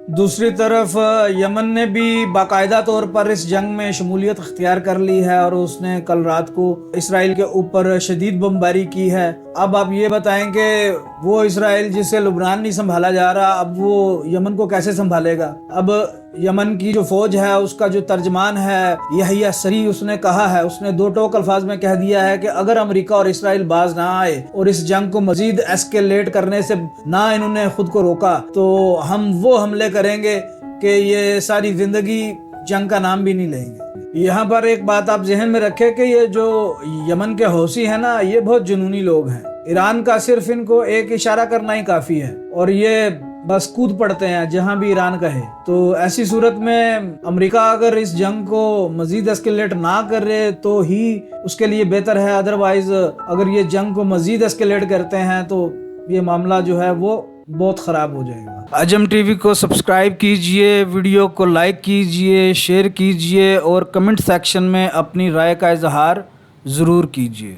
दूसरी तरफ यमन ने भी बाकायदा तौर पर इस जंग में शमूलियत अख्तियार कर ली है और उसने कल रात को इसराइल के ऊपर शदीद बमबारी की है। अब आप ये बताएं कि वो इसराइल जिससे लुबनान नहीं संभाला जा रहा, अब वो यमन को कैसे संभालेगा। अब यमन की जो फौज है उसका जो तर्जमान है यहिया सरी, उसने कहा है, उसने दो टोक अल्फाज में कह दिया है कि अगर अमेरिका और इसराइल बाज ना आए और इस जंग को मजीद एस्केलेट करने से ना इन्होंने खुद को रोका तो हम वो हमले करेंगे कि ये सारी जिंदगी जंग का नाम भी नहीं लेंगे। यहाँ पर एक बात आप जहन में रखें कि ये जो यमन के हौसी हैं ना, ये बहुत जुनूनी लोग हैं। ईरान का सिर्फ इनको एक इशारा करना ही काफी है और ये बस कूद पड़ते हैं जहां भी ईरान कहे। तो ऐसी सूरत में अमेरिका अगर इस जंग को मजीद एस्केलेट ना करे तो ही उसके लिए बेहतर है। अदरवाइज अगर ये जंग को मजीद एस्केलेट करते हैं तो ये मामला जो है वो बहुत ख़राब हो जाएगा। अजम टीवी को सब्सक्राइब कीजिए, वीडियो को लाइक कीजिए, शेयर कीजिए और कमेंट सेक्शन में अपनी राय का इजहार ज़रूर कीजिए।